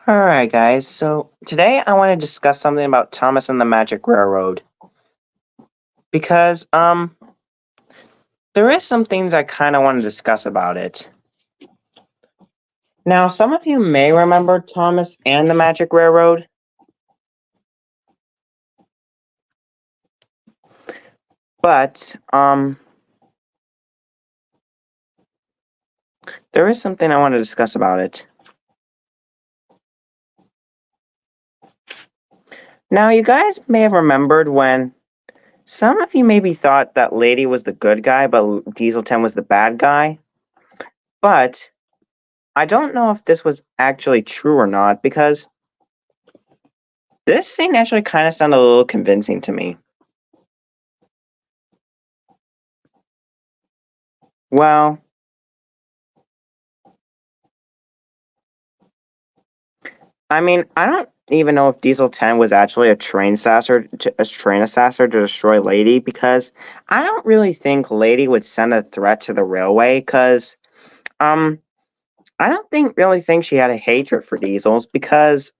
Alright, guys, so today I want to discuss something about Thomas and the Magic Railroad. Because, there is some things I kind of want to discuss about it. Now, some of you may remember Thomas and the Magic Railroad, but, there is something I want to discuss about it. Now, you guys may have remembered when some of you maybe thought that Lady was the good guy, but Diesel 10 was the bad guy. But I don't know if this was actually true or not, because this thing actually kind of sounded a little convincing to me. Well, I mean, I don't even know if Diesel 10 was actually a train assassin to destroy Lady, because I don't really think Lady would send a threat to the railway, because um I don't really think she had a hatred for Diesels, because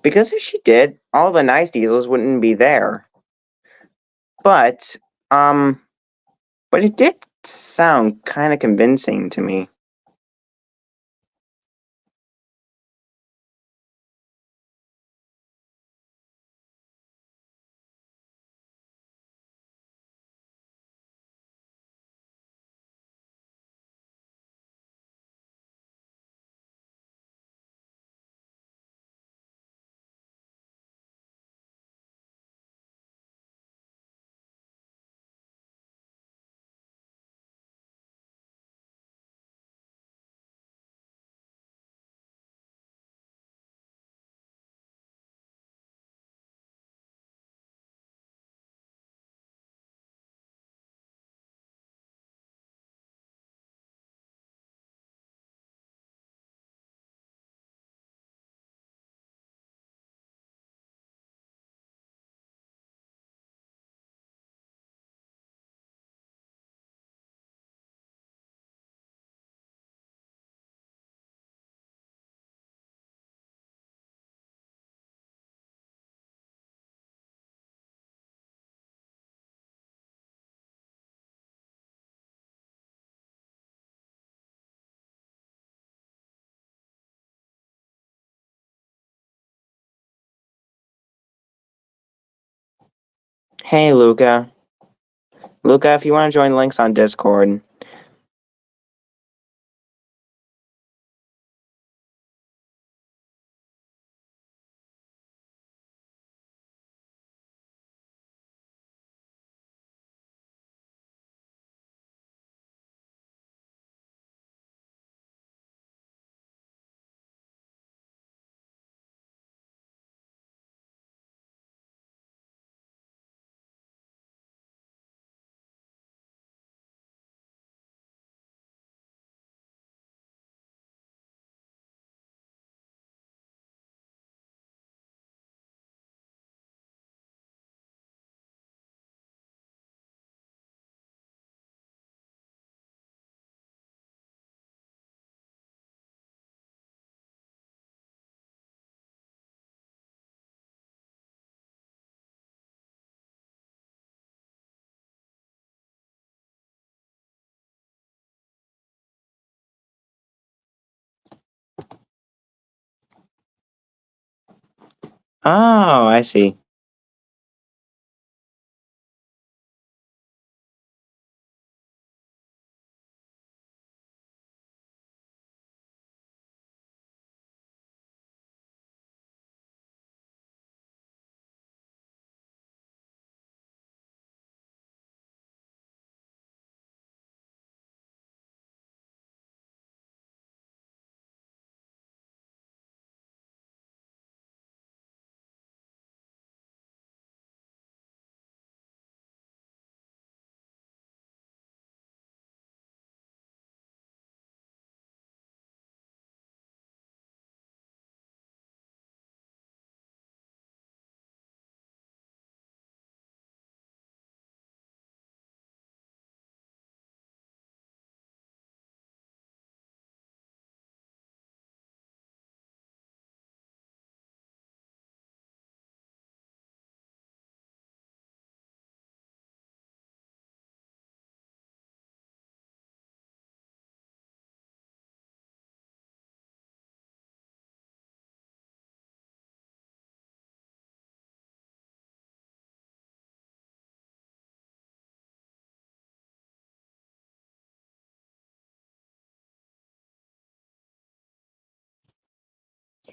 if she did, all the nice Diesels wouldn't be there. But um but it did sound kind of convincing to me. Hey, Luca. Luca, if you want to join links on Discord. Oh, I see.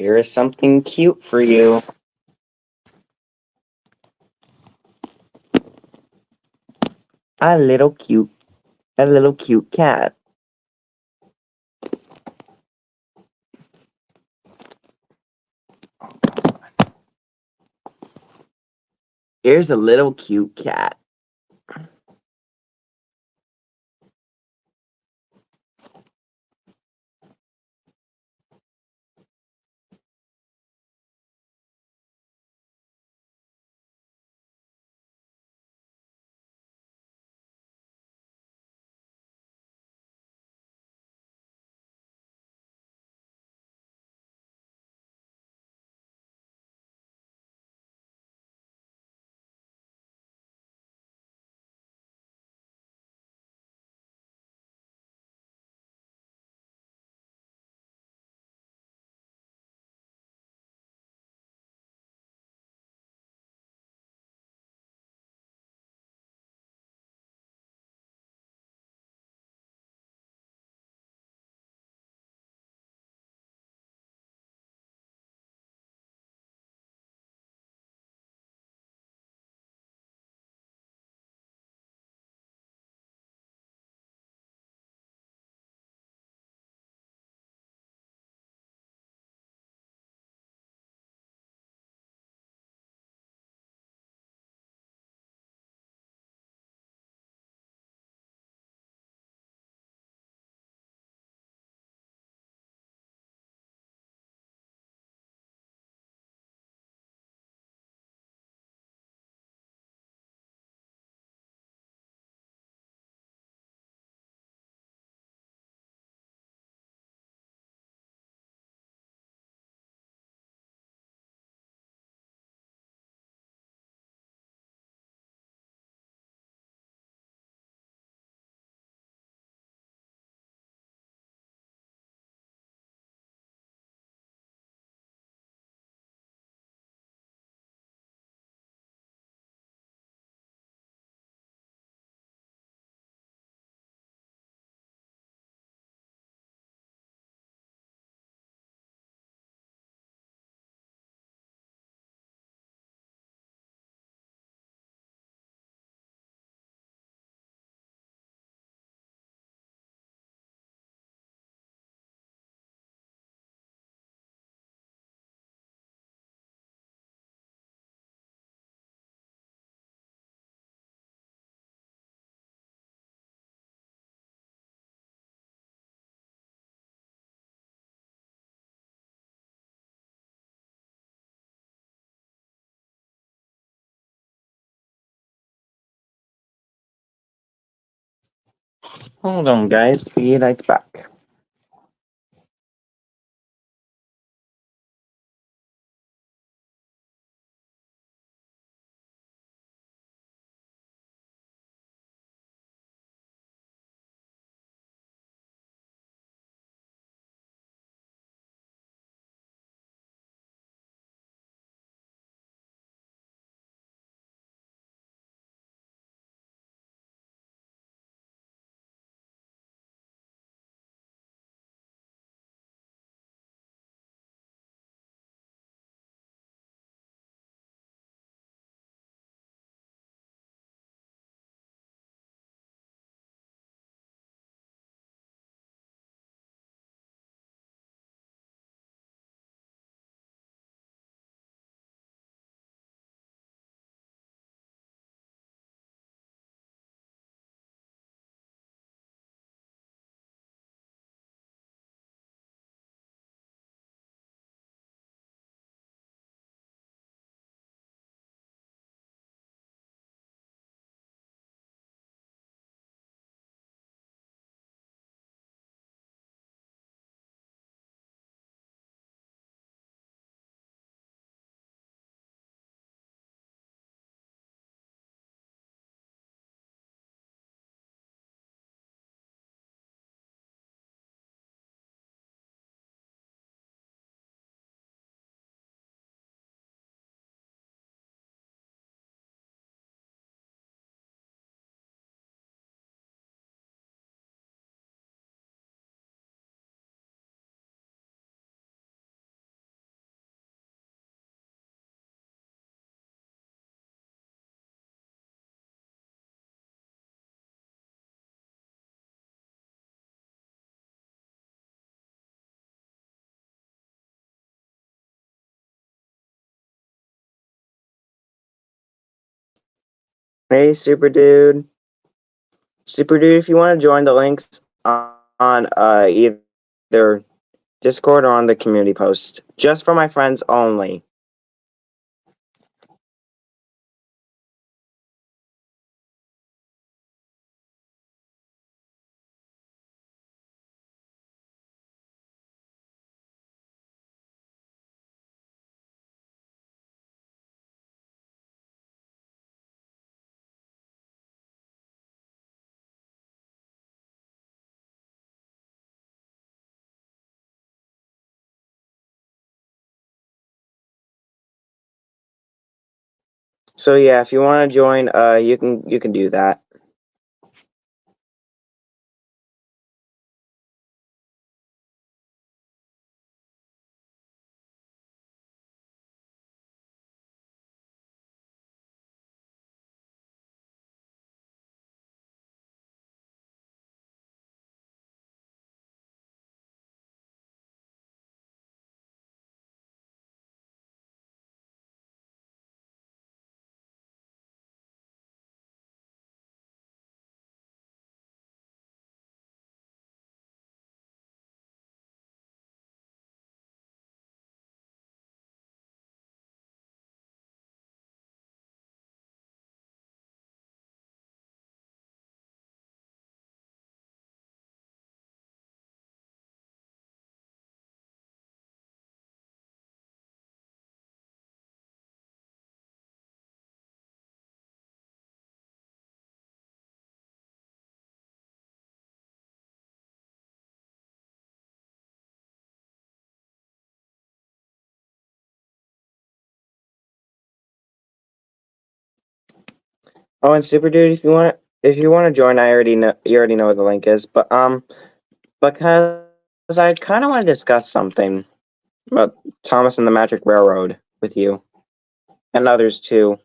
Here is something cute for you. A little cute, a little cute cat. Here's a little cute cat. Hold on, guys. Be right back. Hey, Super Dude. Super Dude, if you want to join the links on either Discord or on the community post, just for my friends only. So yeah, if you want to join, you can do that. Oh, and Super Dude, if you want to join, I already know you already know what the link is. But because I kind of want to discuss something about Thomas and the Magic Railroad with you and others too.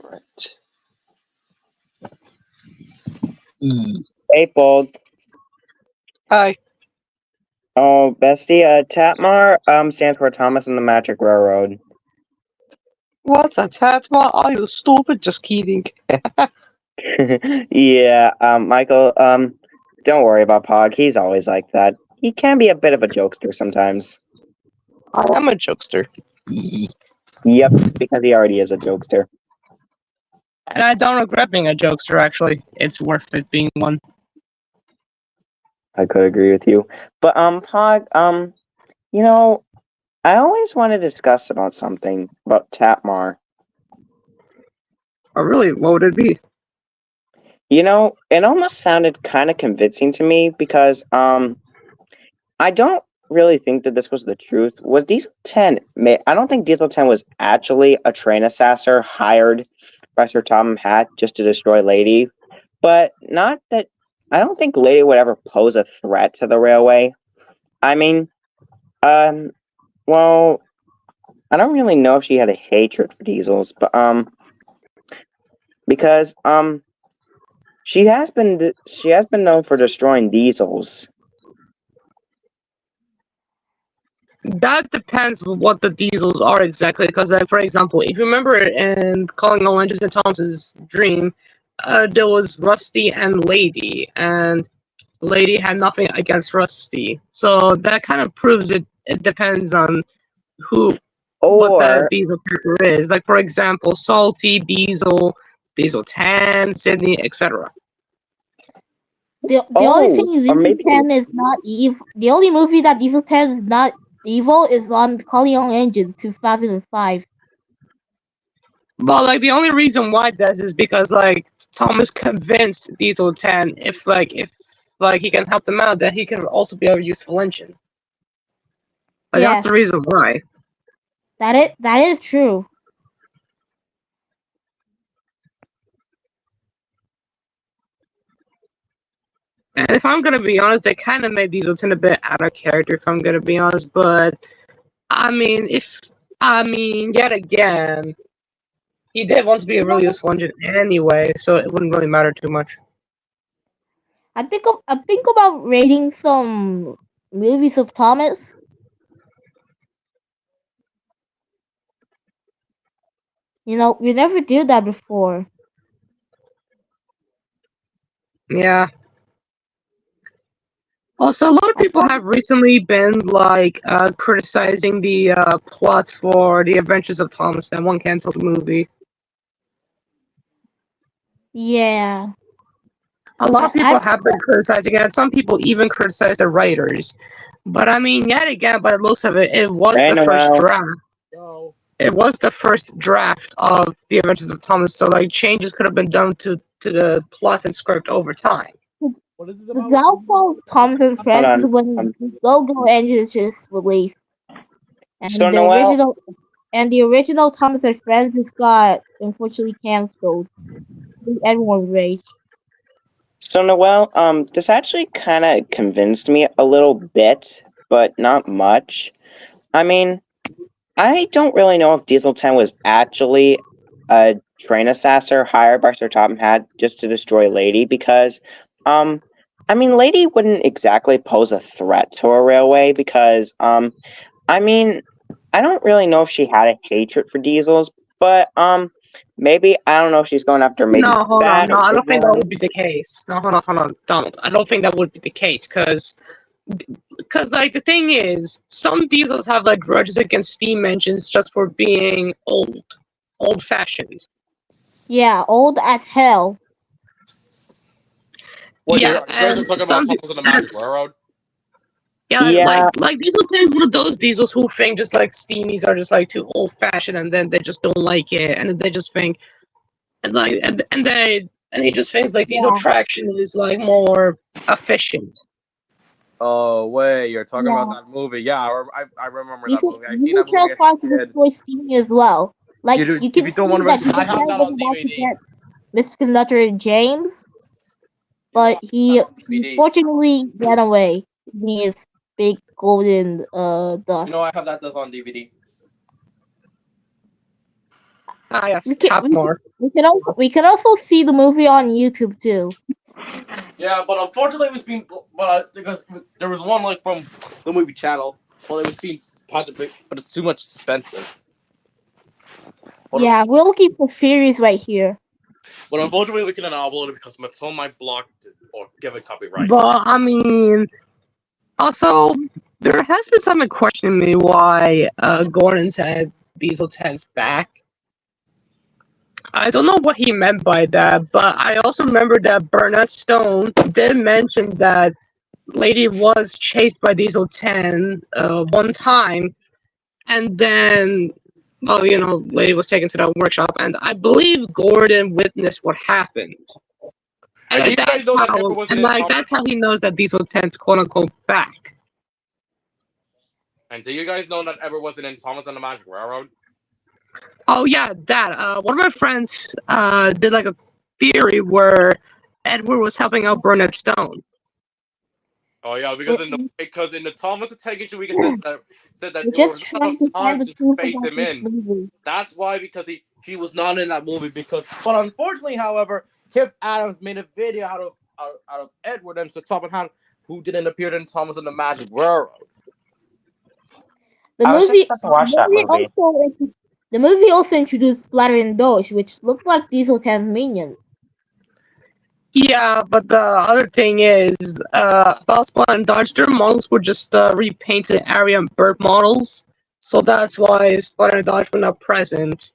Right. Hey, Bold. Hi. Oh, bestie, TATMR stands for Thomas and the Magic Railroad. What's a TATMR? Are you stupid? Just kidding. Yeah, Michael, don't worry about Pog. He's always like that. He can be a bit of a jokester sometimes. I am a jokester. Yep, because he already is a jokester. And I don't regret being a jokester, actually. It's worth it being one. I could agree with you. But, Pog, you know, I always want to discuss about something about TATMR. Oh, really? What would it be? You know, it almost sounded kind of convincing to me because, I don't really think that this was the truth. Was Diesel 10? I don't think Diesel 10 was actually a train assassin hired by Sir Topham Hatt just to destroy Lady. But not that I don't think Lady would ever pose a threat to the railway. I mean, well, I don't really know if she had a hatred for diesels, but because she has been known for destroying diesels. That depends on what the diesels are exactly. Because, like, for example, if you remember in Calling All Engines in Thomas's Dream, there was Rusty and Lady, and Lady had nothing against Rusty. So that kind of proves it depends on what that Or diesel character is. Like, for example, Salty, Diesel, Diesel 10, Sydney, etc. The only thing is or Diesel maybe 10 is not evil. The only movie that Diesel 10 is not evil is on Calling All Engine 2005. Well, like, the only reason why that is because, like, Thomas convinced Diesel 10 if he can help them out, that he can also be a useful engine. Like, Yes. that's the reason why. That is true. And if I'm gonna be honest, they kind of made Diesel 10 a bit out of character, if I'm gonna be honest. But I mean, yet again, he did want to be a really useful engine anyway, so it wouldn't really matter too much. I think about rating some movies of Thomas. You know, we never did that before. Yeah. Also, a lot of people have recently been criticizing the plot for The Adventures of Thomas, that one canceled movie. Yeah. A lot of people have been criticizing it, and some people even criticize the writers. But I mean, yet again, by the looks of it, it was the first draft. It was the first draft of The Adventures of Thomas, so like changes could have been done to the plot and script over time. The downfall of Thomas and Friends is when Go-Go Engine is just released, and So, the original Thomas and Friends just got unfortunately canceled. Everyone raged. So Noel, this actually kind of convinced me a little bit, but not much. I mean, I don't really know if Diesel 10 was actually a train assassin hired by Sir Topham Hatt just to destroy Lady, because, I mean, Lady wouldn't exactly pose a threat to a railway because, I mean, I don't really know if she had a hatred for diesels, but, maybe, I don't know if she's going after maybe No, hold on. bad No, or I don't good think that ones. would be the case. No, hold on, Donald. I don't think that would be the case, because like, the thing is, some diesels have like grudges against steam engines just for being old-fashioned. Yeah, old as hell. What, Yeah, you guys are talking about Thomas and the Magic Railroad? Yeah, like Diesel 10 is one of those diesels who think just like steamies are just like too old-fashioned, and then they just don't like it, and they just think, and he just thinks like diesel traction is like more efficient. Oh wait, you're talking about that movie? Yeah, I remember that movie. I've seen that Diesel movie as tries a to kid. destroy Steamy as well. Like you can see that I have that on about to DVD. get Mr. Conductor James, but he fortunately ran away. He is big golden dust. You know, I have that on DVD. Ah, yes, We can, we, TATMR. we can also see the movie on YouTube too. Yeah, but unfortunately, it was being because there was one like from the movie channel. Well, it was being possibly, but it's too much expensive. But, Yeah, we're looking for theories right here. but unfortunately, we cannot upload it because my phone might block it or give it copyright. But I mean, also there has been someone questioning me why Gordon said Diesel 10's back. I don't know what he meant by that, but I also remember that Bernard Stone did mention that Lady was chased by Diesel 10 one time, and then, well, Lady was taken to that workshop, and I believe Gordon witnessed what happened. And do you guys know that ever wasn't in Thomas? That's how he knows that Diesel 10's quote unquote back. And do you guys know that ever wasn't in Thomas and the Magic Railroad? Oh yeah, that. One of my friends did like a theory where Edward was helping out Bernard Stone. Oh yeah, because in the Thomas the Tank Engine we said that there just was trying enough to time find the to truth space about him this in. movie. That's why, because he was not in that movie. But unfortunately, however, Kip Adams made a video out of Edward and Sir Thomas Han, who didn't appear in Thomas and the Magic Railroad. The I was just movie, about to watch that movie. The movie also introduced Splatter and Doge, which looked like Diesel 10's minions. Yeah, but the other thing is, about Splatter and Dodge, their models were just repainted Area and Bird models, so that's why Splatter and Dodge were not present.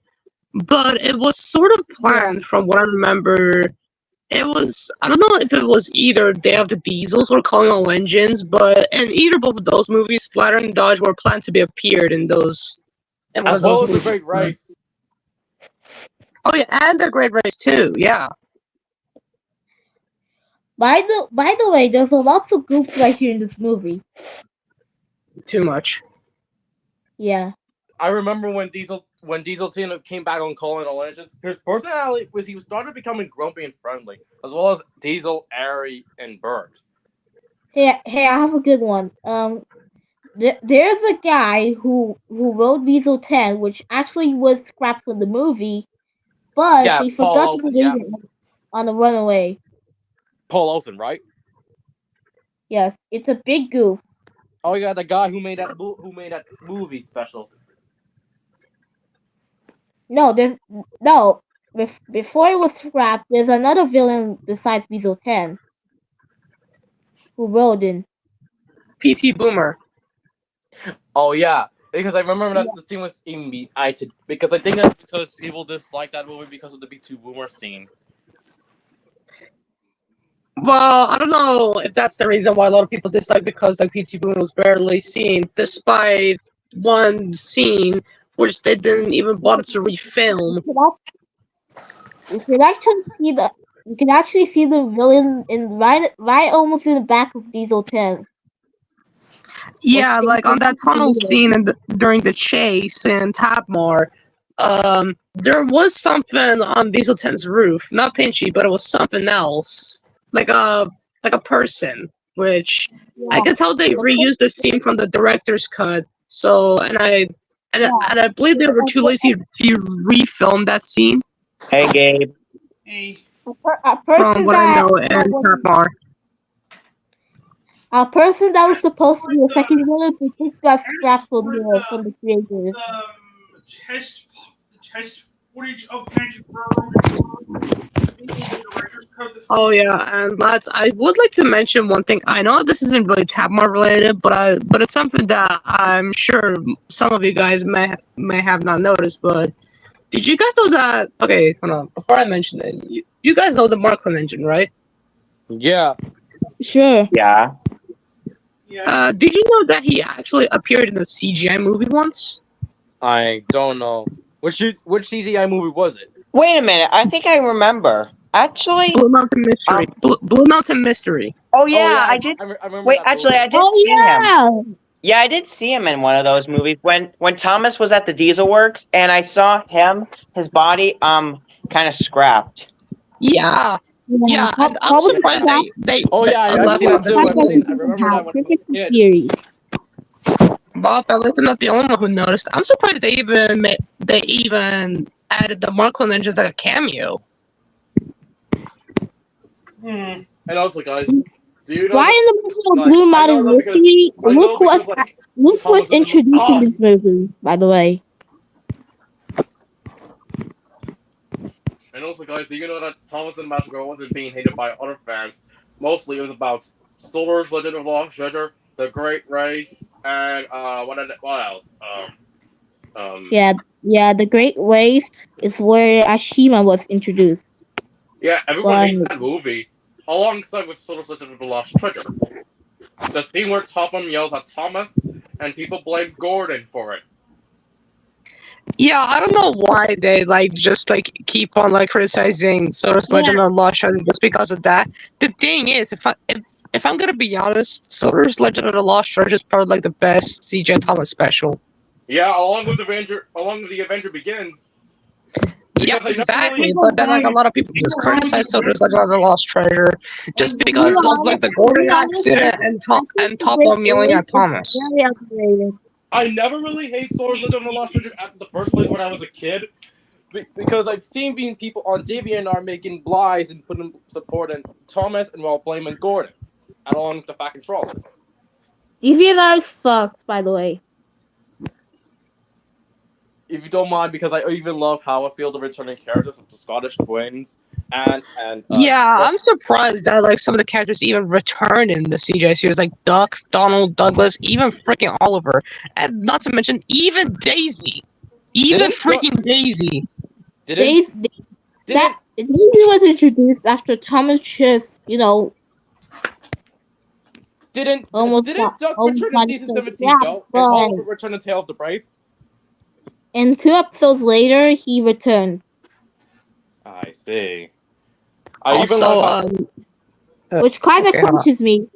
But it was sort of planned, from what I remember. It was, I don't know if it was either Day of the Diesels or Calling All Engines, but in either both of those movies, Splatter and Dodge were planned to be appeared in those. As well as the Great Race. Oh yeah, and the Great Race too. Yeah. By the way, there's a lot of goofs right here in this movie. Too much. Yeah. I remember when Diesel Tina came back on Calling All Engines, his personality was he started becoming grumpy and friendly, as well as Diesel, Airy, and Bert. Hey, I have a good one. There's a guy who wrote Diesel 10, which actually was scrapped from the movie, but Yeah, they Paul forgot Olsen, to leave it on the runaway. Paul Olsen, right? Yes, it's a big goof. Oh yeah, the guy who made that movie special. No, before it was scrapped, there's another villain besides Diesel 10 who wrote in. PT Boomer. Oh yeah, because I remember that the scene was even because I think that's because people dislike that movie because of the B2 Boomer scene. Well, I don't know if that's the reason why a lot of people dislike, because like PT Boomer was barely seen, despite one scene which they didn't even bother to refilm. You can actually see the villain in right almost in the back of Diesel 10. Yeah, like on that tunnel scene during the chase in TATMR, there was something on Diesel 10's roof. Not Pinchy, but it was something else. Like a person, which I can tell they reused the scene from the director's cut. So, and I believe they were too lazy to refilm that scene. Hey, Gabe. Hey. From what I know, and TATMR. A person that was supposed to be a second villain, but just got scrapped from the creators. The test footage of Magic Railroad. Oh yeah, and lads, I would like to mention one thing. I know this isn't really TATMR related, but it's something that I'm sure some of you guys may have not noticed. But did you guys know that? Okay, hold on. Before I mention it, you guys know the Marklin engine, right? Yeah. Sure. Yeah. Did you know that he actually appeared in the CGI movie once? I don't know. Which CGI movie was it? Wait a minute. I think I remember. Actually, Blue Mountain Mystery. Blue Mountain Mystery. Oh yeah, I did. I remember Wait, that actually, movie. I did see him. Yeah, I did see him in one of those movies when Thomas was at the Diesel Works, and I saw his body, kind of scrapped. Yeah. Yeah, I'm surprised they. Oh yeah, I've seen that too. I remember that when I was a kid. Bob, at least I'm not the only one who noticed. I'm surprised they even added the Markland engines like a cameo. Hmm. And also, guys, do you know? Why in the movie of like, Blue I Mountain know that because- Mystery, I know because, like, Luke was Thomas is- introduced in this movie, by the way. And also, guys, do you know that Thomas and Magic Girl wasn't being hated by other fans? Mostly, it was about Solar's Legend of Lost Treasure, The Great Race, and what else? Yeah, the Great Waste is where Ashima was introduced. Yeah, everyone But- hates that movie, alongside with Solar's Legend of the Lost Treasure. The scene where Topham yells at Thomas, and people blame Gordon for it. Yeah, I don't know why they just keep on criticizing Solar's Legend of Lost Treasure just because of that. The thing is, if I'm gonna be honest, Solar's Legend of the Lost Treasure is probably the best CJ Thomas special. Yeah, along with the Avenger Begins. Yeah, Because I never exactly. really- But then a lot of people just criticize Solar's Legend of the Lost Treasure just because of the Gordon accident and Topham yelling at Thomas. Very underrated. I never really hate Solar's Legend of the Lost Treasure at the first place when I was a kid, because I've seen people on DeviantArt making lies and putting support in Thomas and while blaming Gordon, along with the fat controller. DeviantArt sucks, by the way. If you don't mind, because I even love how I feel the returning characters of the Scottish twins and Yeah, I'm surprised that some of the characters even return in the CJ series, like Duck, Donald, Douglas, even freaking Oliver, and not to mention even Daisy, Daisy. Daisy was introduced after Thomas just, Didn't almost Duck return in season 17 though? but- And Oliver returned in Tale of the Brave? and 2 episodes later, he returned. I see. I Also, even love how, Which kind of okay, hold on. confused me.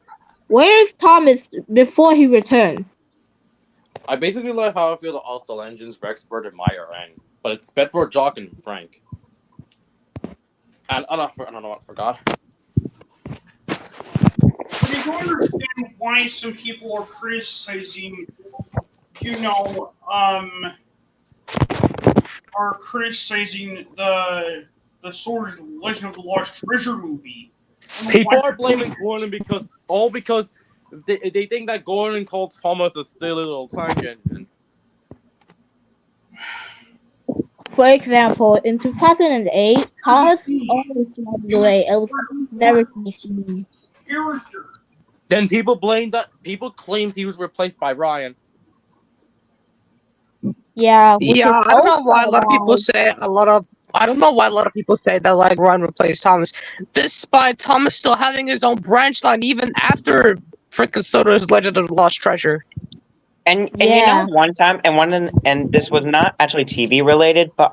Where is Thomas before he returns? I basically love how I feel the All-Star Engines, Rexpert, and Meyer end, but it's Bedford, Jock, and Frank. And I don't know what I forgot. But you don't understand why some people are criticizing, the Swords Legend of the Lost Treasure movie. People are blaming Gordon because they think that Gordon called Thomas a silly little tank engine. For example, in 2008, Thomas almost ran away. It was never to be seen. Character. Then people claimed he was replaced by Ryan. Yeah. which Yeah, is I don't know why a lot of also people say I don't know why a lot of people say that Ryan replaced Thomas, despite Thomas still having his own branch line even after freaking Solar's Legend of the Lost Treasure. And Yeah. one time, and this was not actually TV related, but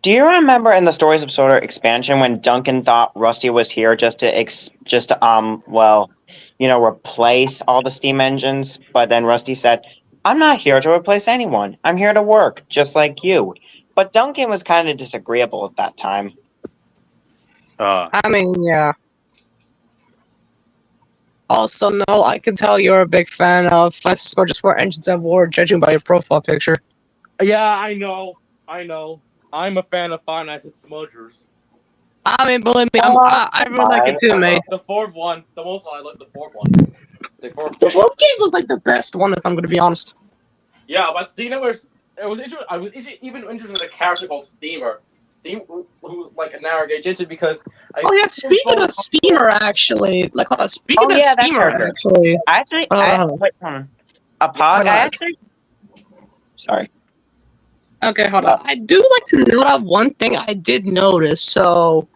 do you remember in the Stories of Solar expansion when Duncan thought Rusty was here just to replace all the steam engines, but then Rusty said, "I'm not here to replace anyone. I'm here to work, just like you." But Duncan was kind of disagreeable at that time. I mean, yeah. Also, no, I can tell you're a big fan of Francis Motorsport Engines at War, judging by your profile picture. Yeah, I know. I'm a fan of Five Nights at Smudgers. I mean, believe me, I really like it too, mate. The fourth one, the most I like the fourth one. The fourth The fourth game was the best one, if I'm going to be honest. Yeah, but Steamer was. I was even interested in a character called Steamer. Who was a narrow gauge engine because. Speaking of Steamer, actually, speaking of that Steamer, character. actually, Actually, Wait, Sorry. okay, hold on. I do like to note out one thing I did notice. So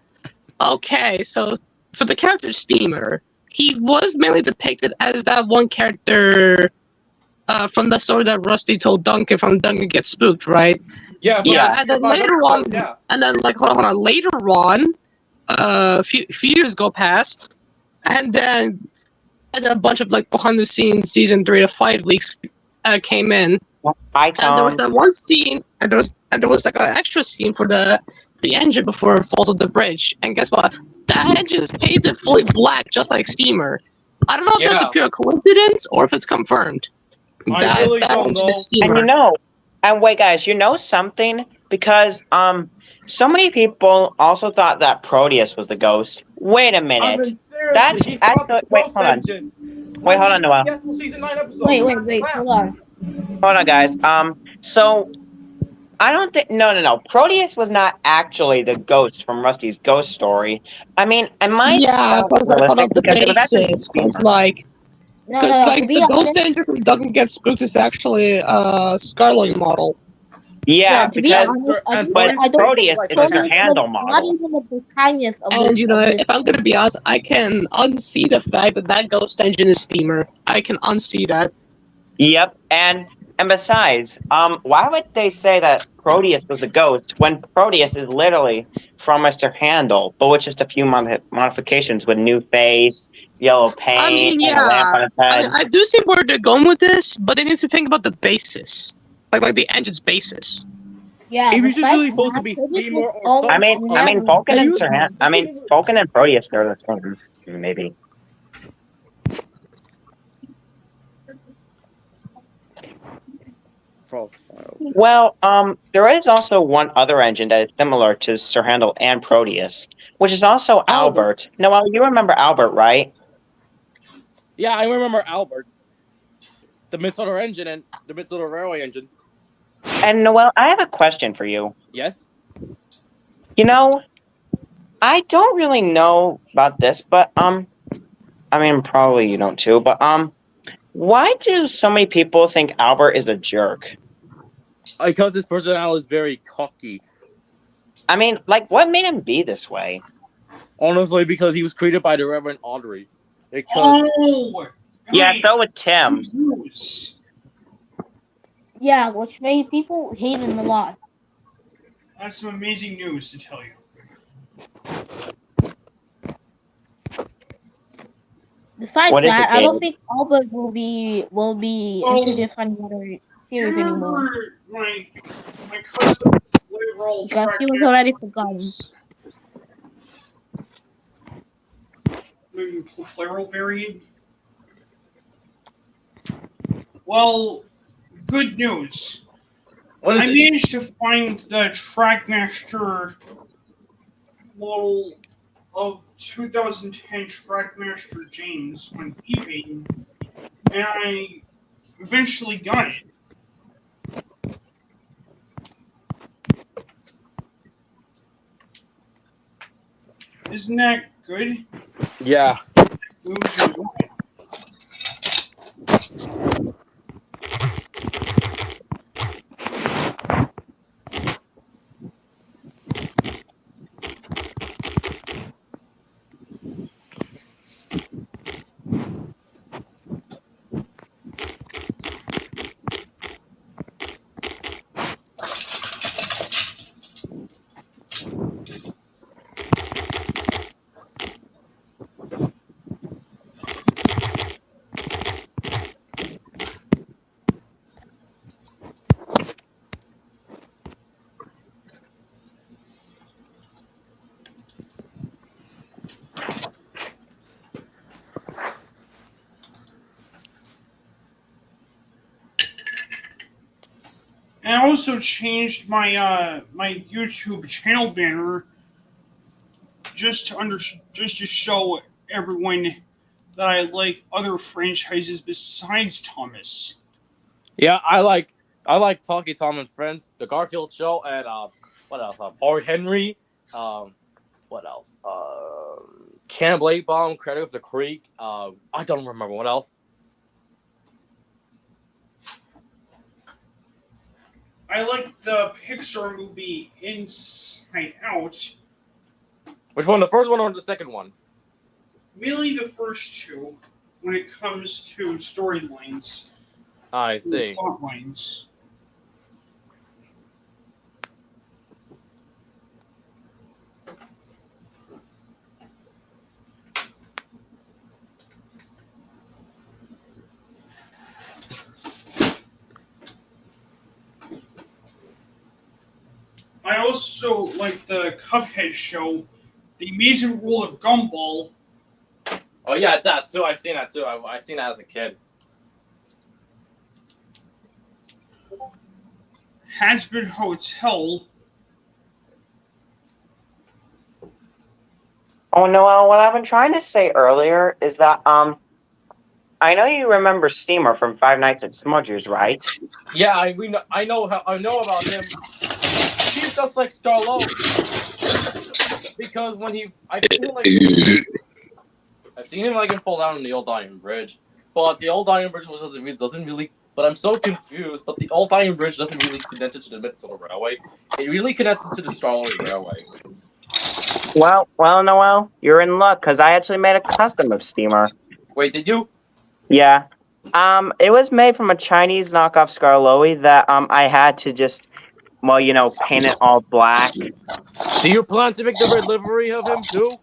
the character Steamer, he was mainly depicted as that one character from the story that Rusty told Duncan from Duncan Gets Spooked, right? Yeah, And then later on, hold on. Later on, a few years go past, and then a bunch of behind the scenes season 3 to 5 leaks came in. Hi, Tom. And there was that one scene, and there was an extra scene for the engine before it falls off the bridge. And guess what? That engine is painted fully black, just like Steamer. I don't know if that's a pure coincidence or if it's confirmed. I really don't know. And And wait, guys, you know something? Because so many people also thought that Proteus was the ghost. Wait a I minute. mean, seriously, That's he fought the actually wait, Ghost hold on. Engine. Wait, hold Like on, Noah. the actual season 9 episode. Wait, hold on. Hold on, guys. So I don't think no. Proteus was not actually the ghost from Rusty's ghost story. I mean, it might Yeah, sound because I found realistic out the because it was actually basis. Because Steamer. No. To be the ghost honest, engine from Doesn't Get Spooked is actually a Scarlet model. Yeah, to be because honest, I and don't. but I Proteus don't Proteus think like is her Proteus was handle not model. even the protagonist of And this. Of this. if I'm gonna be honest, I can unsee the fact that that ghost engine is Steamer. I can unsee that. Yep, and besides, why would they say that Proteus was the ghost when Proteus is literally from Mr. Handle, but with just a few modifications with new face, yellow I paint, mean, and a lamp yeah. on his head? I do see where they're going with this, but they need to think about the basis, like the engine's basis. Yeah. It was just Besides really supposed to that, be Proteus Steamer was or always something. I mean, never. Vulcan They and used. Sir Han- I mean, Vulcan and Proteus are the same, maybe. Profile. Well, there is also one other engine that is similar to Sir Handel and Proteus, which is also Albert. Noel, you remember Albert, right? Yeah, I remember Albert. The Mid-Solar engine and the Mid-Solar Railway engine. And Noel, I have a question for you. Yes? You know, I don't really know about this, but I mean, probably you don't too, but why do so many people think Albert is a jerk? Because his personality is very cocky. I mean, like, what made him be this way? Honestly, because he was created by the Reverend Audrey. Because Oh, Yeah, guys, so with Tim. news. Yeah, which made people hate him a lot. I have some amazing news to tell you. Besides What is that, it, I don't David? think Albert will be Oh, introduced on the other You series anymore remember my cousin literal because track he was already forgotten. The plural variant. Well, good news. what is I it? managed to find the Trackmaster model of 2010 Trackmaster James on eBay, and I eventually got it. Isn't that good? Yeah. Moves you on. And I also changed my YouTube channel banner just to show everyone that I like other franchises besides Thomas. Yeah, I like Talkie Tom and Friends, The Garfield Show, and what else? Howard Henry. What else? Can Blade Bomb, Credit of the Creek. I don't remember what else. I like the Pixar movie Inside Out. Which one? The first one or the second one? Really, the first two when it comes to storylines, I see. plot lines. I also like the Cuphead show, The Amazing World of Gumball. Oh yeah, that too. I've seen that too. I've seen that as a kid. Hasbin Hotel. Oh, Noel, what I've been trying to say earlier is that, I know you remember Steamer from Five Nights at Smudger's, right? Yeah, I know about him. He's just like Scarlo. Because when I've seen him like fall down on the old Iron Bridge, but the old Iron Bridge doesn't really. But I'm so confused. But the old Iron Bridge doesn't really connect it to the Midfield Railway. It really connects it to the Starlight Railway. Well, Noel, you're in luck, because I actually made a custom of Steamer. Wait, did you? Yeah. It was made from a Chinese knockoff Scarloey that, I had to just, well, paint it all black. Do you plan to make the red livery of him too?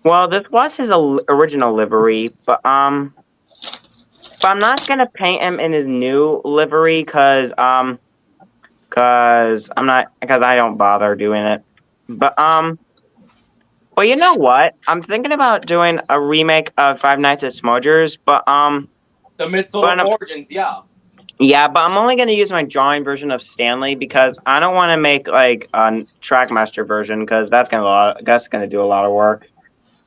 Well, this was his original livery, but I'm not gonna paint him in his new livery, because I don't bother doing it. But you know what? I'm thinking about doing a remake of Five Nights at Smudger's, but The Mid-Solar Origins, yeah. yeah, but I'm only gonna use my drawing version of Stanley, because I don't want to make like a Trackmaster version, because that's gonna do a lot of work.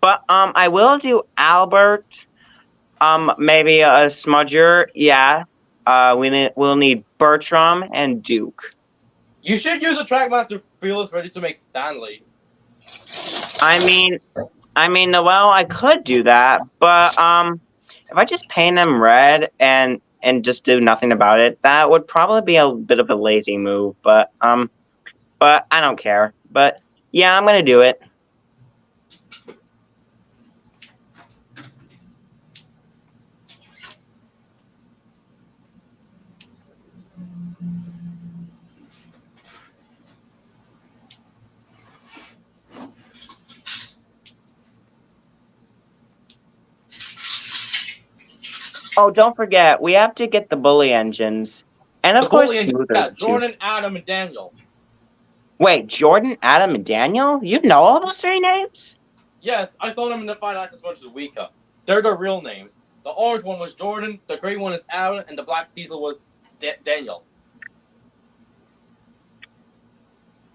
But I will do Albert, maybe a Smudger, yeah. We'll need Bertram and Duke. You should use a Trackmaster Fearless ready to make Stanley. I mean, Noel, I could do that, but if I just paint them red and just do nothing about it, that would probably be a bit of a lazy move. But I don't care. But yeah, I'm gonna do it. Oh, don't forget, we have to get the bully engines. And of course, Smoother, too. Jordan, Adam, and Daniel. Wait, Jordan, Adam, and Daniel? You know all those three names? Yes, I saw them in the Five Nights as much as Weka. They're their real names. The orange one was Jordan, the gray one is Adam, and the black diesel was Daniel.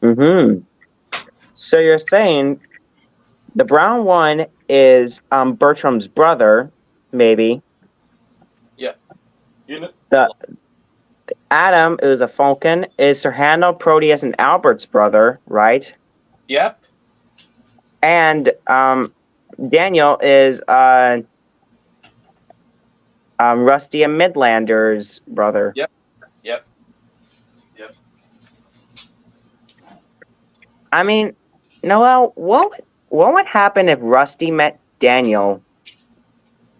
Mm-hmm. So you're saying the brown one is Bertram's brother, maybe. Yeah. You know. The Adam is a Falcon, is Sir Handel, Proteus, and Albert's brother, right? Yep. And Daniel is Rusty and Midlander's brother. Yep. I mean, Noel, what would happen if Rusty met Daniel?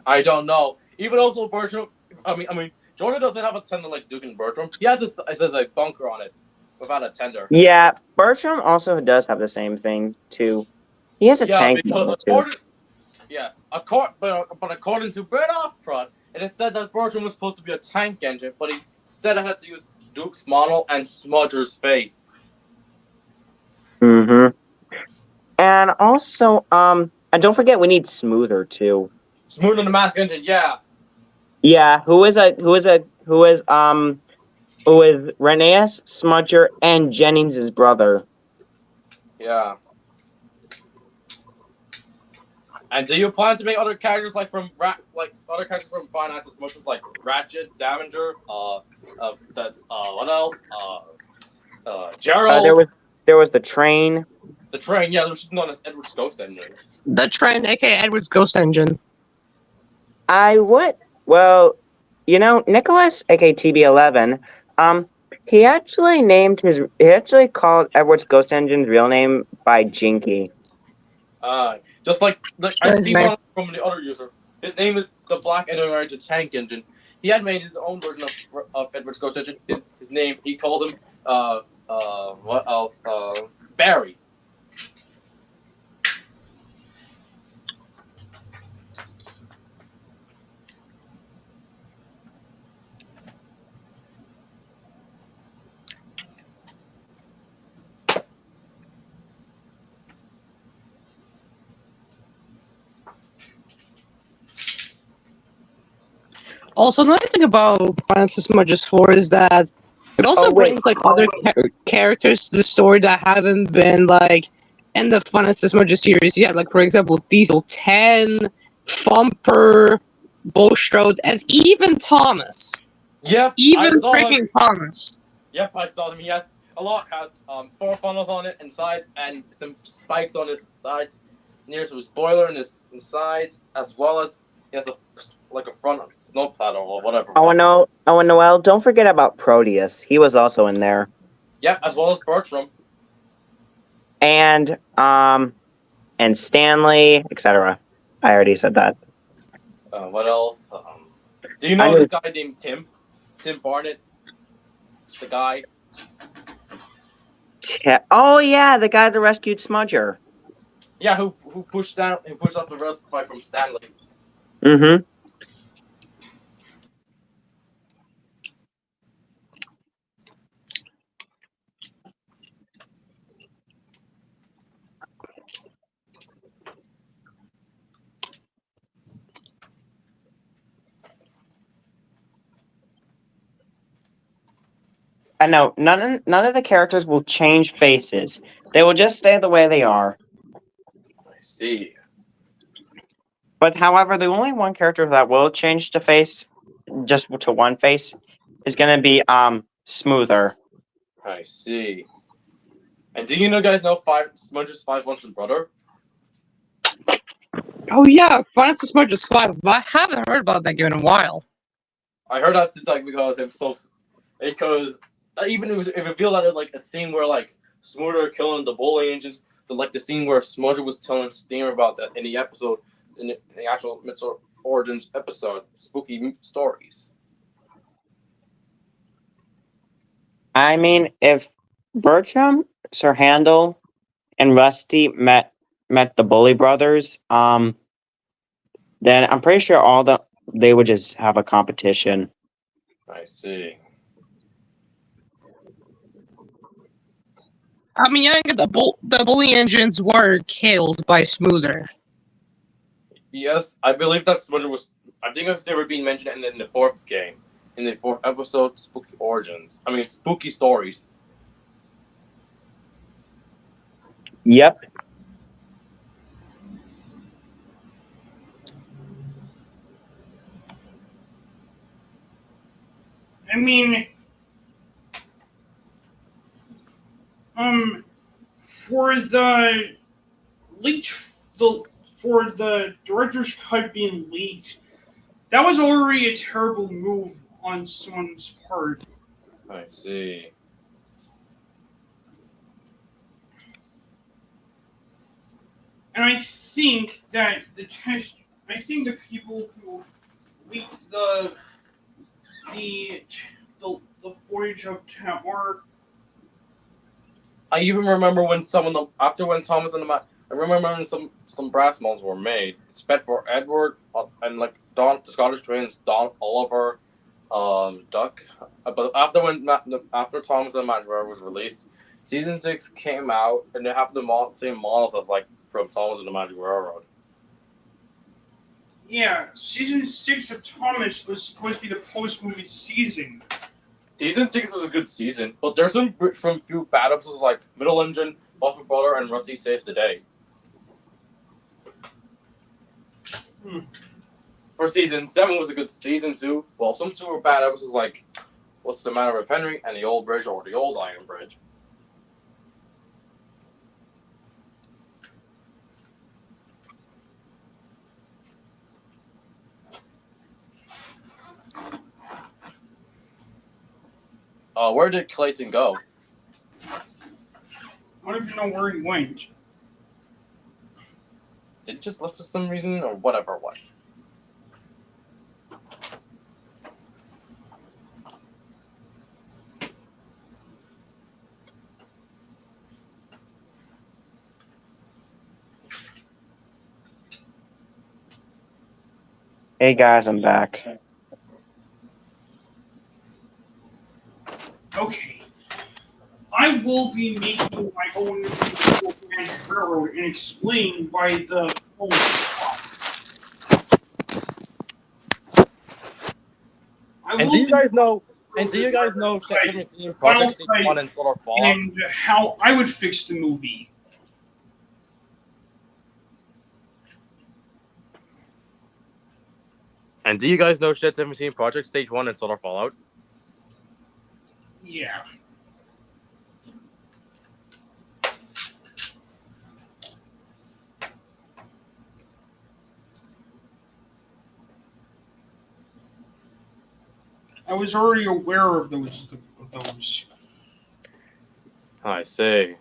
I don't know. Even also Bertram. I mean, Jordan doesn't have a tender like Duke and Bertram. He has a bunker on it without a tender. Yeah, Bertram also does have the same thing too. He has a tank because too. Yes, but according to Brett Offprod, it said that Bertram was supposed to be a tank engine, but he instead had to use Duke's model and Smudger's face. Mm-hmm. And also, and don't forget we need Smoother too. Smoother the mask engine, yeah. Yeah, who is Rheneas, Smudger, and Jennings' brother. Yeah. And do you plan to make other characters other characters from Five Nights as much as like Ratchet, Davenger, what else? Gerald. There was the train. The train, yeah, which is known as Edward's Ghost Engine. The train, aka Edward's Ghost Engine. Nicholas, aka TB11, he actually called Edward's Ghost Engine's real name by Jinky. Just like I see one from the other user. His name is the Black Energy Tank Engine. He had made his own version of Edward's Ghost Engine. His name, he called him what else? Barry. Also, another thing about Francis Smudges 4 is that it also Oh, wait. brings like other characters to the story that haven't been like in the Francis Smudges series yet. Like for example, Diesel 10, Thumper, Bulstrode, and even Thomas. Yep, I Even saw him. freaking Thomas. Yep, I saw him. He has a lot. Has 4 funnels on it and sides, and some spikes on his sides, near to his spoiler and his sides, as well as he has a front snow plateau or whatever. Oh, Noel, don't forget about Proteus. He was also in there. Yep, as well as Bertram. And Stanley, etc. I already said that. What else? Do you know this guy named Tim? Tim Barnett, the guy. Oh yeah, the guy that rescued Smudger. Yeah, who pushed up the rest fight from Stanley. Mm-hmm. I know none of the characters will change faces. They will just stay the way they are. I see. But however, the only one character that will change to face, just to one face, is gonna be Smoother. I see. And do you guys know Smudge's 5 brother? Oh yeah, Francis Smudges 5. But I haven't heard about that game in a while. I heard that since because even it revealed that like a scene where like Smoother killing the bully engines, the scene where Smudger was telling Steamer about that in the episode, in the actual Mitchell Origins episode, Spooky Stories. I mean, if Bertram, Sir Handel, and Rusty met the Bully Brothers, then I'm pretty sure they would just have a competition. I see. I mean, I think the bully engines were killed by Smoother. Yes, I believe that Smudger was. I think they were being mentioned in the 4th game, in the 4th episode, Spooky Origins. I mean, Spooky Stories. Yep. I mean, for the for the director's cut being leaked, that was already a terrible move on someone's part. I see. And I think that the people who leaked the footage of TATMR. I even remember when when Thomas and I remember when some brass molds were made. It's sped for Edward and like the Scottish twins, Don Oliver, Duck. But after Thomas and Majora was released, season 6 came out and they have the same models as like from Thomas and the Magic Railroad. Yeah, season 6 of Thomas was supposed to be the post-movie season. Season 6 was a good season, but there's some from few bad episodes like Middle Engine, Buffett Brother, and Rusty Saves the Day. For season 7 was a good season 2. Well, some 2 were bad episodes like What's the Matter with Henry and The Old Bridge or The Old Iron Bridge. Where did Clayton go? I don't even know where he went. Did he just left for some reason or whatever? What? Hey guys, I'm back. Okay. I will be making my own railroad and explain why the phone stopped. do you guys know? And do you guys know Shit 17, Project Stage 1, and Solar Fallout? And how I would fix the movie. And do you guys know Shit 17, Project Stage 1, and Solar Fallout? Yeah. I was already aware of those. I see.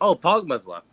Oh, Pogma's left.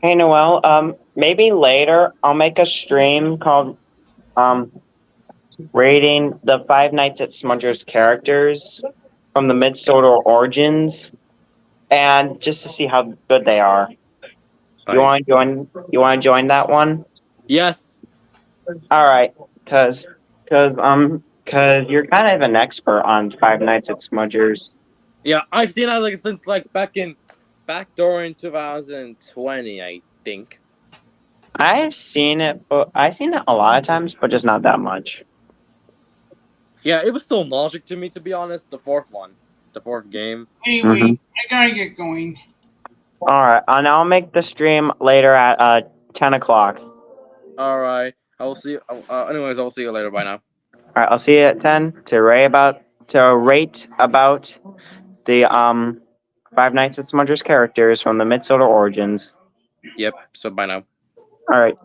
Hey Noel, maybe later I'll make a stream called rating the Five Nights at Smudger's characters from the Mid-Solar Origins, and just to see how good they are. You want to join? You want to join that one? Yes. All right, cause you're kind of an expert on Five Nights at Smudger's. Yeah, I've seen that since back during 2020, I think. I've seen it, but I've seen it a lot of times, but just not that much. Yeah, it was still nostalgic to me, to be honest. The fourth game. Anyway, I gotta get going. All right, and I'll make the stream later at 10 o'clock. All right, I will see. Anyways, I will see you later. Bye now. All right, I'll see you at 10 to rate about the Five Nights at Smudger's characters from the Mid-Solar Origins. Yep. So bye now. All right.